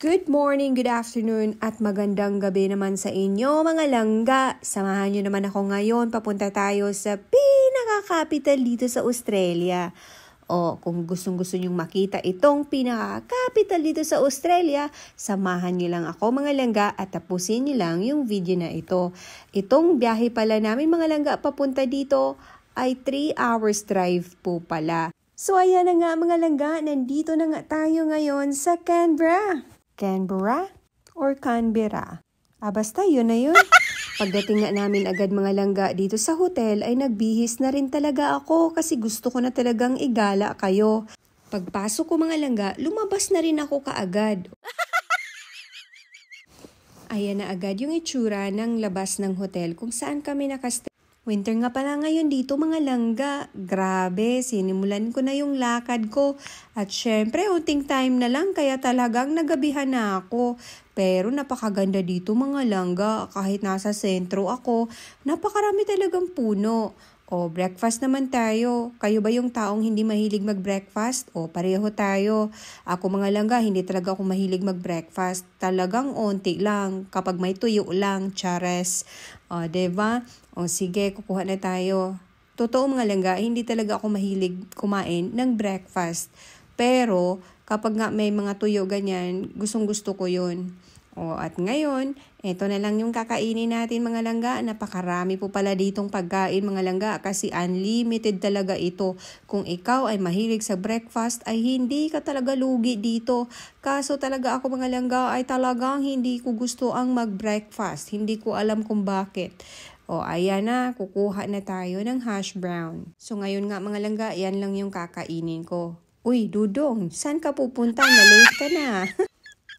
Good morning, good afternoon, at magandang gabi naman sa inyo mga langga. Samahan nyo naman ako ngayon, papunta tayo sa pinaka-capital dito sa Australia. O kung gustong-gusto nyong makita itong pinaka-capital dito sa Australia, samahan nyo lang ako mga langga at tapusin nyo lang yung video na ito. Itong biyahe pala namin mga langga papunta dito ay 3 hours drive po pala. So ayan na nga mga langga, nandito na nga tayo ngayon sa Canberra. Canberra or Canberra? Basta yun na yun. Pagdating nga namin agad mga langga dito sa hotel ay nagbihis na rin talaga ako kasi gusto ko na talagang igala kayo. Pagpasok ko mga langga, lumabas na rin ako kaagad. Ayan na agad yung itsura ng labas ng hotel kung saan kami nakastay. Winter nga pala ngayon dito mga langga. Grabe, sinimulan ko na yung lakad ko. At syempre, unting time na lang kaya talagang nagabihan na ako. Pero napakaganda dito mga langga. Kahit nasa sentro ako, napakarami talagang puno. O, breakfast naman tayo. Kayo ba yung taong hindi mahilig mag-breakfast? O, pareho tayo. Ako mga langga, hindi talaga ako mahilig mag-breakfast. Talagang onti lang. Kapag may tuyo lang, chares. O, diba? O, sige, kukuha na tayo. Totoo mga langga, hindi talaga ako mahilig kumain ng breakfast. Pero, kapag nga may mga tuyo ganyan, gustong-gusto ko yun. O, at ngayon, ito na lang yung kakainin natin mga langga. Napakarami po pala ditong pagkain mga langga kasi unlimited talaga ito. Kung ikaw ay mahilig sa breakfast ay hindi ka talaga lugi dito. Kaso talaga ako mga langga ay talagang hindi ko gusto ang mag-breakfast. Hindi ko alam kung bakit. O, ayan na, kukuha na tayo ng hash brown. So ngayon nga mga langga, yan lang yung kakainin ko. Uy, Dudong, saan ka pupunta? Na-late ka na.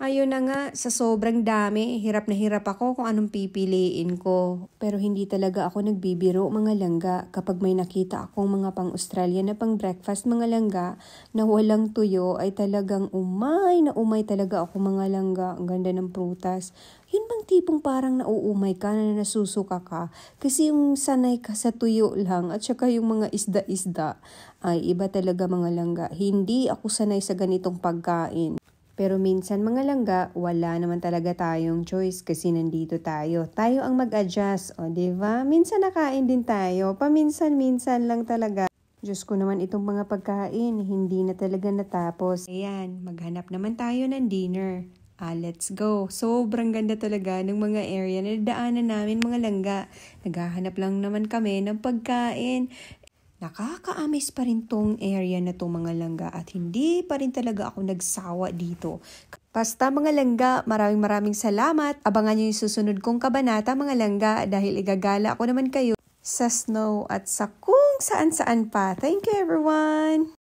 Ayun na nga, sa sobrang dami, hirap na hirap ako kung anong pipiliin ko. Pero hindi talaga ako nagbibiro mga langga kapag may nakita akong mga pang-Australian na pang-breakfast mga langga na walang tuyo ay talagang umay na umay talaga ako mga langga. Ang ganda ng prutas. Yun bang tipong parang nauumay ka na nasusuka ka? Kasi yung sanay ka sa tuyo lang at saka yung mga isda-isda ay iba talaga mga langga. Hindi ako sanay sa ganitong pagkain. Pero minsan mga langga, wala naman talaga tayong choice kasi nandito tayo. Tayo ang mag-adjust, o diba? Minsan nakain din tayo, paminsan-minsan lang talaga. Diyos ko naman itong mga pagkain, hindi na talaga natapos. Ayan, maghanap naman tayo ng dinner. Let's go. Sobrang ganda talaga ng mga area na daanan namin mga langga. Naghahanap lang naman kami ng pagkain. Nakaka-amaze pa rin tong area na to mga langga at hindi pa rin talaga ako nagsawa dito. Basta mga langga, maraming salamat. Abangan nyo yung susunod kong kabanata mga langga dahil igagala ko naman kayo sa snow at sa kung saan-saan pa. Thank you everyone!